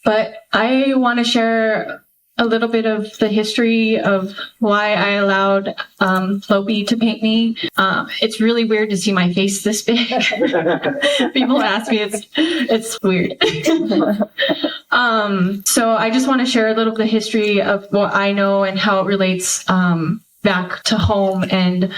But I want to share a little bit of the history of why I allowed LMNOPI to paint me. It's really weird to see my face this big. People ask me, it's weird. So I just want to share a little bit of the history of what I know and how it relates back to home and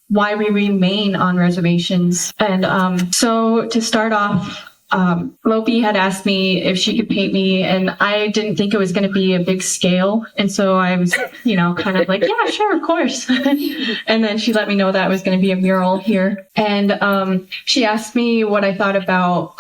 why we remain on reservations. And so to start off, LMNOPI had asked me if she could paint me, and I didn't think it was going to be a big scale. And so I was, kind of like, yeah, sure, of course. And then she let me know that it was going to be a mural here. And she asked me what I thought about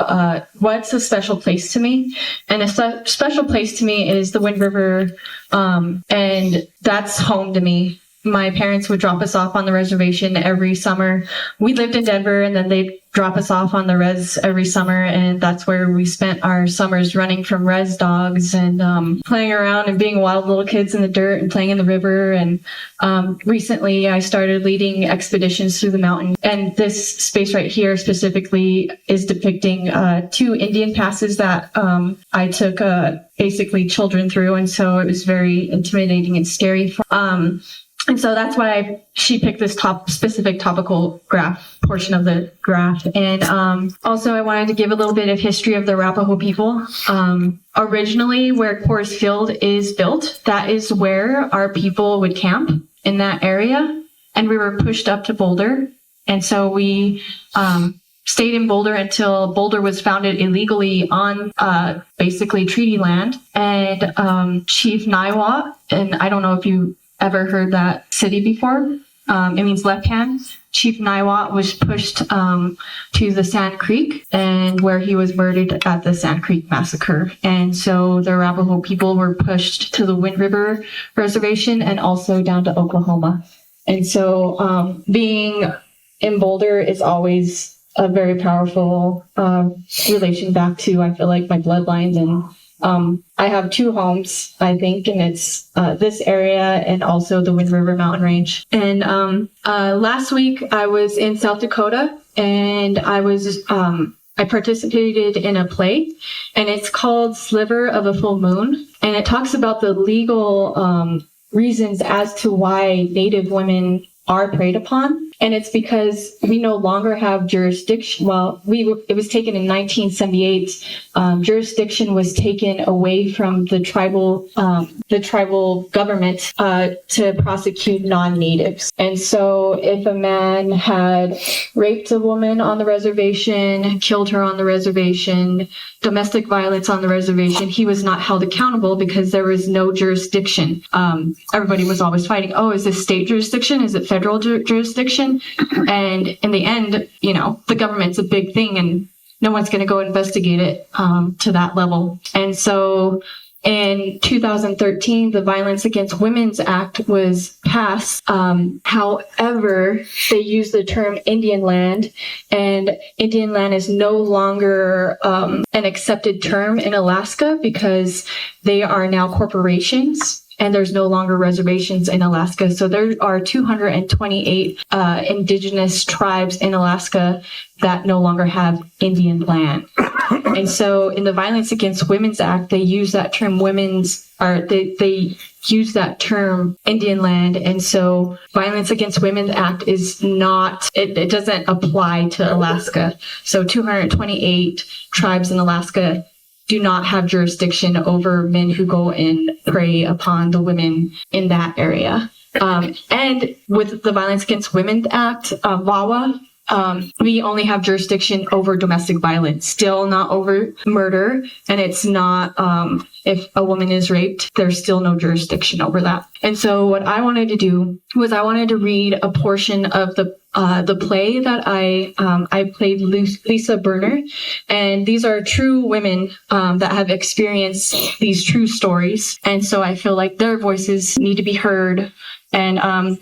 what's a special place to me. And a special place to me is the Wind River, and that's home to me. My parents would drop us off on the reservation every summer. We lived in Denver, and then they'd drop us off on the res every summer, and that's where we spent our summers running from res dogs and playing around and being wild little kids in the dirt and playing in the river. And recently I started leading expeditions through the mountain, and this space right here specifically is depicting 2 Indian passes that I took basically children through, and so it was very intimidating and scary. And so that's why she picked this specific topical graph portion of the graph. And also I wanted to give a little bit of history of the Arapaho people. Originally, where Coors Field is built, that is where our people would camp in that area. And we were pushed up to Boulder. And so we stayed in Boulder until Boulder was founded illegally on basically treaty land. And Chief Niwot, and I don't know if you ever heard that city before. It means left hand. Chief Niwot was pushed to the Sand Creek, and where he was murdered at the Sand Creek massacre. And so the Arapaho people were pushed to the Wind River Reservation and also down to Oklahoma. And so being in Boulder is always a very powerful relation back to, I feel like, my bloodlines. And I have 2 homes, I think, and it's this area and also the Wind River Mountain Range. And last week I was in South Dakota, and I participated in a play, and it's called Sliver of a Full Moon, and it talks about the legal reasons as to why Native women are preyed upon. And it's because we no longer have jurisdiction. Well, it was taken in 1978. Jurisdiction was taken away from the tribal government to prosecute non-natives. And so if a man had raped a woman on the reservation, killed her on the reservation, domestic violence on the reservation, he was not held accountable because there was no jurisdiction. Everybody was always fighting, oh, is this state jurisdiction? Is it federal jurisdiction? And in the end, the government's a big thing, and no one's going to go investigate it to that level. And so in 2013, the Violence Against Women's Act was passed. However, they used the term Indian land, and Indian land is no longer an accepted term in Alaska because they are now corporations. And there's no longer reservations in Alaska. So there are 228 indigenous tribes in Alaska that no longer have Indian land. And so in the Violence Against Women's Act, they use that term they use that term Indian land. And so Violence Against Women's Act is not, it doesn't apply to Alaska. So 228 tribes in Alaska do not have jurisdiction over men who go and prey upon the women in that area. And with the Violence Against Women Act, VAWA, we only have jurisdiction over domestic violence, still not over murder. And it's not, if a woman is raped, there's still no jurisdiction over that. And so what I wanted to do was I wanted to read a portion of the play that I played Lisa Berner, and these are true women that have experienced these true stories, and so I feel like their voices need to be heard. And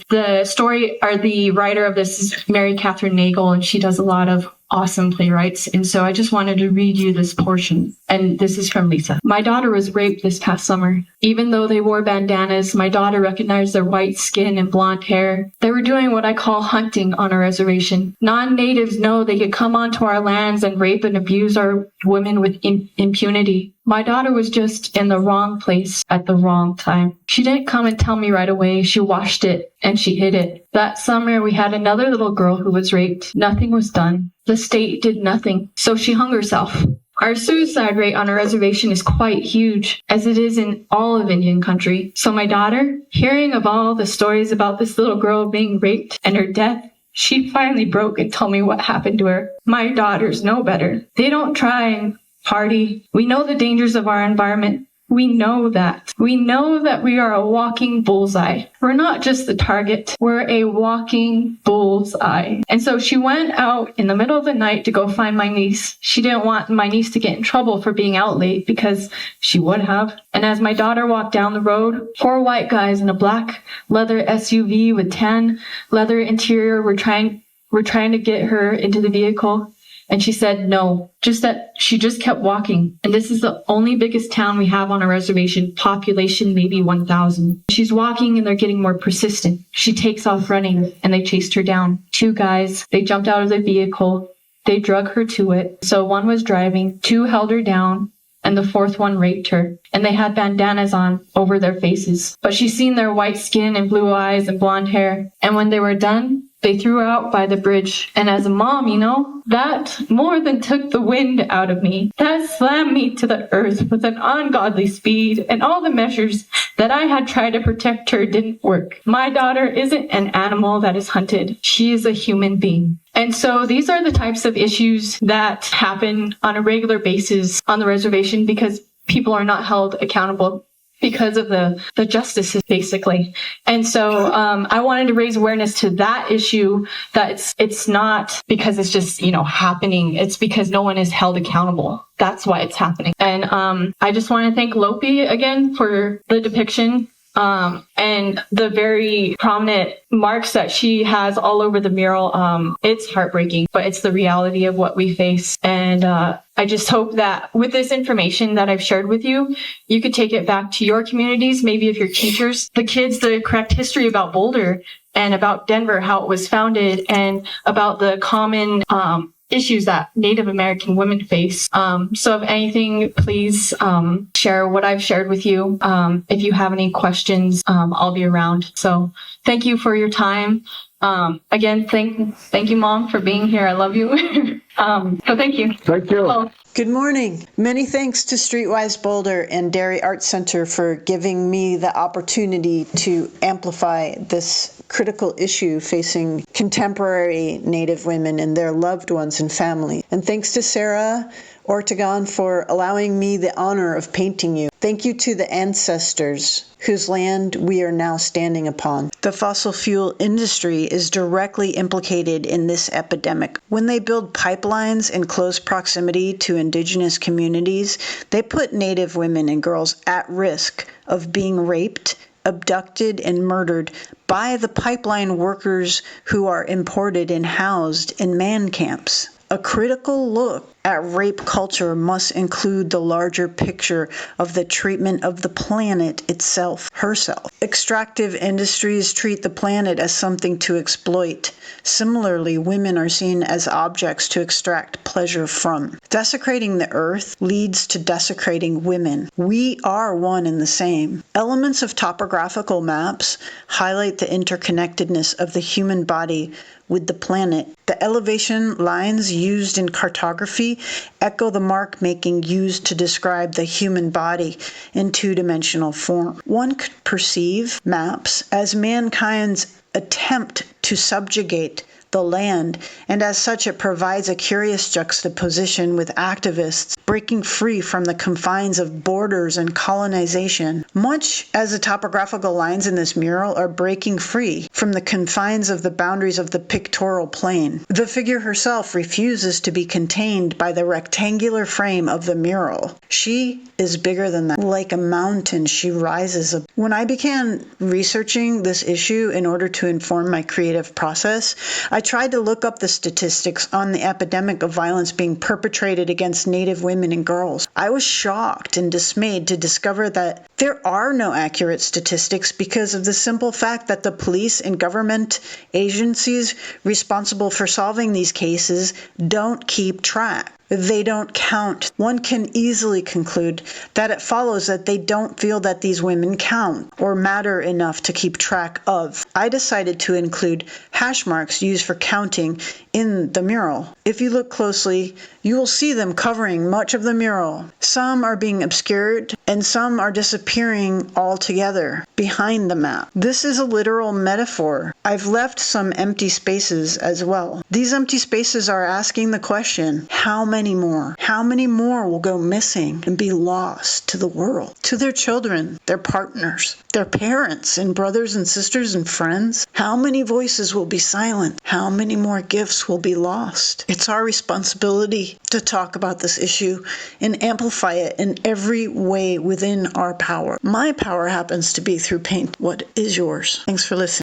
the writer of this is Mary Catherine Nagel, and she does a lot of awesome playwrights. And so I just wanted to read you this portion. And this is from Lisa. My daughter was raped this past summer. Even though they wore bandanas, my daughter recognized their white skin and blonde hair. They were doing what I call hunting on our reservation. Non-natives know they could come onto our lands and rape and abuse our women with impunity. My daughter was just in the wrong place at the wrong time. She didn't come and tell me right away. She washed it and she hid it. That summer, we had another little girl who was raped. Nothing was done. The state did nothing. So she hung herself. Our suicide rate on a reservation is quite huge, as it is in all of Indian country. So my daughter, hearing of all the stories about this little girl being raped and her death, she finally broke and told me what happened to her. My daughters know better. They don't try and party. We know the dangers of our environment. We know that. We know that we are a walking bullseye. We're not just the target. We're a walking bullseye. And so she went out in the middle of the night to go find my niece. She didn't want my niece to get in trouble for being out late because she would have. And as my daughter walked down the road, 4 white guys in a black leather SUV with tan leather interior were trying to get her into the vehicle. And she said no, just that she just kept walking. And this is the only biggest town we have on a reservation, population maybe 1,000. She's walking and they're getting more persistent. She takes off running and they chased her down. 2 guys, they jumped out of the vehicle. They drug her to it. So 1 was driving, 2 held her down, and the 4th one raped her. And they had bandanas on over their faces. But she's seen their white skin and blue eyes and blonde hair. And when they were done, they threw her out by the bridge. And as a mom, that more than took the wind out of me. That slammed me to the earth with an ungodly speed, and all the measures that I had tried to protect her didn't work. My daughter isn't an animal that is hunted. She is a human being. And so these are the types of issues that happen on a regular basis on the reservation because people are not held accountable because of the justices, basically. And so I wanted to raise awareness to that issue, that it's not because it's just, happening. It's because no one is held accountable. That's why it's happening. And I just want to thank LMNOPI again for the depiction and the very prominent marks that she has all over the mural. It's heartbreaking, but it's the reality of what we face. And I just hope that with this information that I've shared with you, you could take it back to your communities, maybe if you're teachers, the kids, the correct history about Boulder and about Denver, how it was founded, and about the common issues that Native American women face. So if anything, please share what I've shared with you. If you have any questions, I'll be around. So thank you for your time. Again, thank you, Mom, for being here. I love you. So thank you. Thank you. Well, Good morning. Many thanks to Streetwise Boulder and Dairy Arts Center for giving me the opportunity to amplify this critical issue facing contemporary Native women and their loved ones and family. And thanks to Sarah Ortegon for allowing me the honor of painting you. Thank you to the ancestors whose land we are now standing upon. The fossil fuel industry is directly implicated in this epidemic. When they build pipelines in close proximity to indigenous communities, they put Native women and girls at risk of being raped, abducted, and murdered by the pipeline workers who are imported and housed in man camps. A critical look at rape culture must include the larger picture of the treatment of the planet itself, herself. Extractive industries treat the planet as something to exploit. Similarly, women are seen as objects to extract pleasure from. Desecrating the earth leads to desecrating women. We are one and the same. Elements of topographical maps highlight the interconnectedness of the human body with the planet. The elevation lines used in cartography echo the mark making used to describe the human body in two-dimensional form. One could perceive maps as mankind's attempt to subjugate the land, and as such it provides a curious juxtaposition with activists breaking free from the confines of borders and colonization, much as the topographical lines in this mural are breaking free from the confines of the boundaries of the pictorial plane. The figure herself refuses to be contained by the rectangular frame of the mural. She is bigger than that. Like a mountain, she rises up. When I began researching this issue in order to inform my creative process, I tried to look up the statistics on the epidemic of violence being perpetrated against Native women and girls. I was shocked and dismayed to discover that there are no accurate statistics because of the simple fact that the police and government agencies responsible for solving these cases don't keep track. they don't count. One can easily conclude that it follows that they don't feel that these women count or matter enough to keep track of. I decided to include hash marks used for counting in the mural. If you look closely, you will see them covering much of the mural. Some are being obscured and some are disappearing altogether behind the map. This is a literal metaphor. I've left some empty spaces as well. These empty spaces are asking the question, how many more? How many more will go missing and be lost to the world, to their children, their partners, their parents and brothers and sisters and friends? How many voices will be silent? How many more gifts will be lost? It's our responsibility to talk about this issue and amplify it in every way within our power. My power happens to be through paint. What is yours? Thanks for listening.